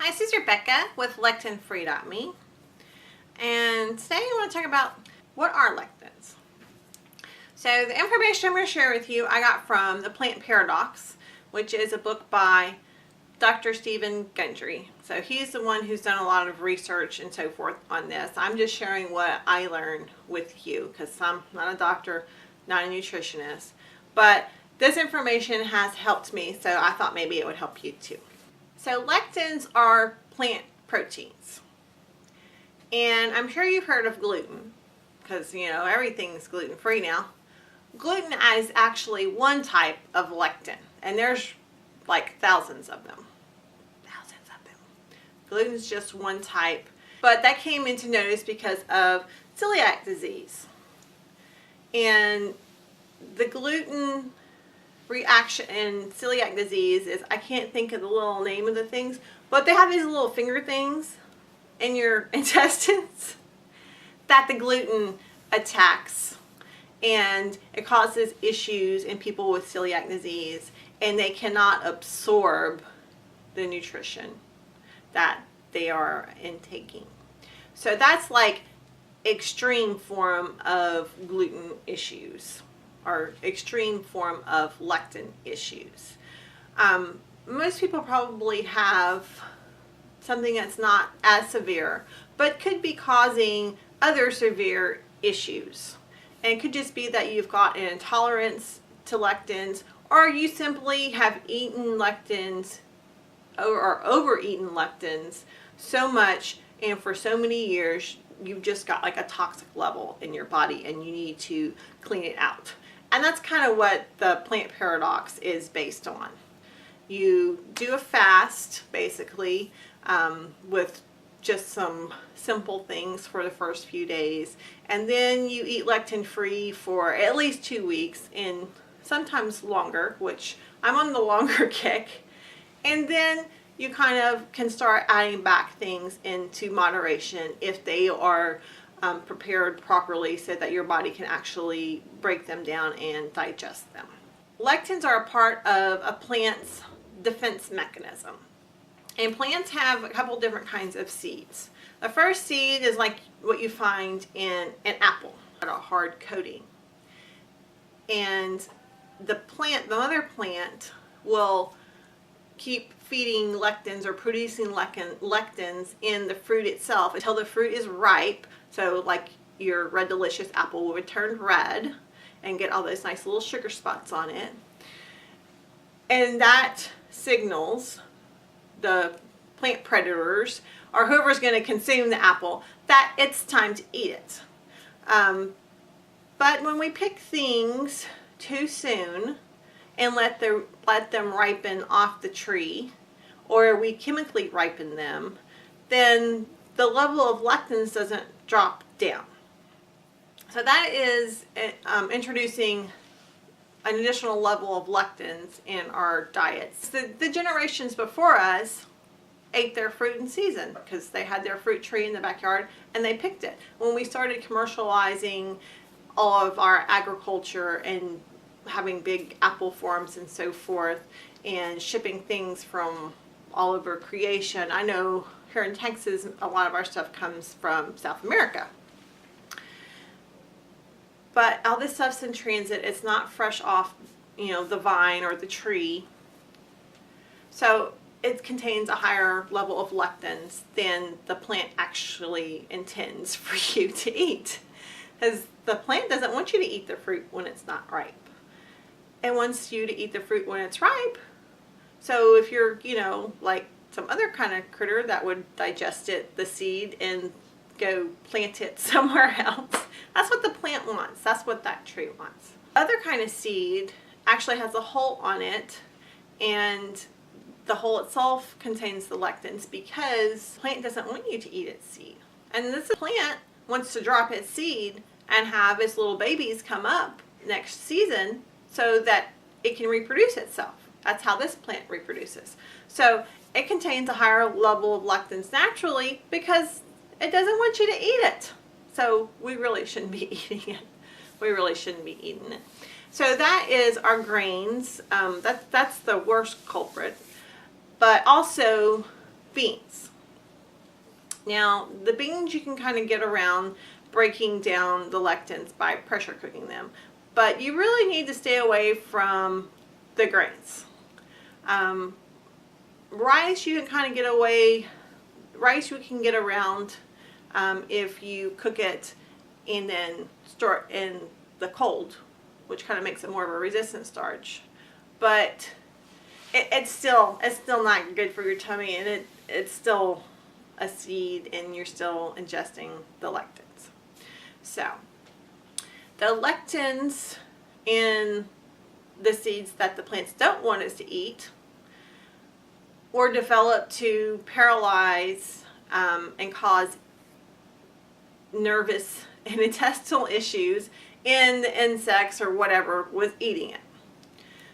Hi, this is Rebecca with LectinFree.Me, and today I want to talk about what are lectins. So the information I'm going to share with you I got from The Plant Paradox, which is a book by Dr. Stephen Gundry. So he's the one who's done a lot of research and so forth on this. I'm just sharing what I learned with you because I'm not a doctor, not a nutritionist, but this information has helped me, so I thought maybe it would help you too. So lectins are plant proteins, and I'm sure you've heard of gluten because everything's gluten-free now. Gluten is actually one type of lectin, and there's like thousands of them. Gluten is just one type, but that came into notice because of celiac disease. And the gluten reaction in celiac disease is, I can't think of the little name of the things, but they have these little finger things in your intestines that the gluten attacks, and it causes issues in people with celiac disease, and they cannot absorb the nutrition that they are intaking. So that's like extreme form of gluten issues, or extreme form of lectin issues. Most people probably have something that's not as severe, but could be causing other severe issues. And it could just be that you've got an intolerance to lectins, or you simply have eaten lectins or overeaten lectins so much and for so many years you've just got like a toxic level in your body and you need to clean it out. And that's kind of what the plant paradox is based on. You do a fast basically with just some simple things for the first few days, and then you eat lectin free for at least 2 weeks and sometimes longer, which I'm on the longer kick. And then you kind of can start adding back things into moderation if they are prepared properly so that your body can actually break them down and digest them. Lectins are a part of a plant's defense mechanism. And plants have a couple different kinds of seeds. The first seed is like what you find in an apple, a hard coating. And the mother plant will keep feeding lectins or producing lectins in the fruit itself until the fruit is ripe. So like your red delicious apple will turn red and get all those nice little sugar spots on it. And that signals the plant predators, or whoever's going to consume the apple, that it's time to eat it. But when we pick things too soon and let them ripen off the tree, or we chemically ripen them, then the level of lectins doesn't drop down. So that is introducing an additional level of lectins in our diets. The generations before us ate their fruit in season because they had their fruit tree in the backyard and they picked it. When we started commercializing all of our agriculture and having big apple farms and so forth and shipping things from all over creation, I know here in Texas a lot of our stuff comes from South America. But all this stuff's in transit. It's not fresh off, the vine or the tree. So it contains a higher level of lectins than the plant actually intends for you to eat. Because the plant doesn't want you to eat the fruit when it's not ripe. It wants you to eat the fruit when it's ripe. So if you're, like some other kind of critter that would digest it, the seed, and go plant it somewhere else, that's what the plant wants. That's what that tree wants. Other kind of seed actually has a hole on it, and the hole itself contains the lectins because the plant doesn't want you to eat its seed. And this plant wants to drop its seed and have its little babies come up next season so that it can reproduce itself. That's how this plant reproduces. So it contains a higher level of lectins naturally because it doesn't want you to eat it. So we really shouldn't be eating it. We really shouldn't be eating it. So that is our grains. That's the worst culprit. But also beans. Now, the beans you can kind of get around breaking down the lectins by pressure cooking them, but you really need to stay away from the grains. Rice you can kind of get away, rice you can get around if you cook it and then store it in the cold, which kind of makes it more of a resistant starch. But it's still not good for your tummy, and it's still a seed, and you're still ingesting the lectins. So the lectins in the seeds that the plants don't want us to eat were developed to paralyze and cause nervous and intestinal issues in the insects or whatever was eating it.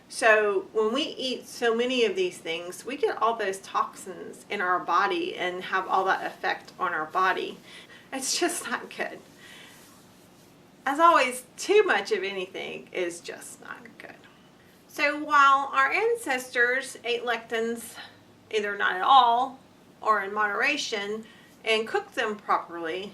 So when we eat so many of these things, we get all those toxins in our body and have all that effect on our body. It's just not good. As always, too much of anything is just not good. So while our ancestors ate lectins either not at all or in moderation and cooked them properly,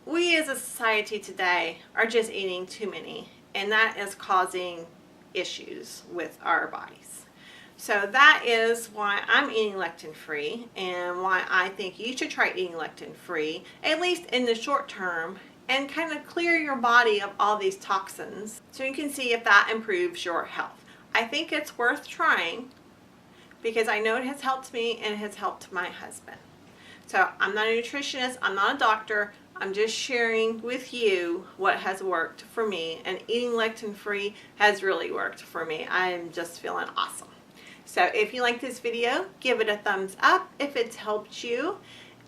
we as a society today are just eating too many, and that is causing issues with our bodies. So that is why I'm eating lectin free, and why I think you should try eating lectin free, at least in the short term, and kind of clear your body of all these toxins so you can see if that improves your health. I think it's worth trying because I know it has helped me and it has helped my husband. So I'm not a nutritionist, I'm not a doctor, I'm just sharing with you what has worked for me, and eating lectin free has really worked for me. I'm just feeling awesome. So if you like this video, give it a thumbs up if it's helped you,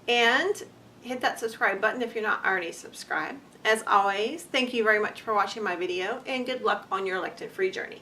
and hit that subscribe button if you're not already subscribed. As always, thank you very much for watching my video, and good luck on your lectin free journey.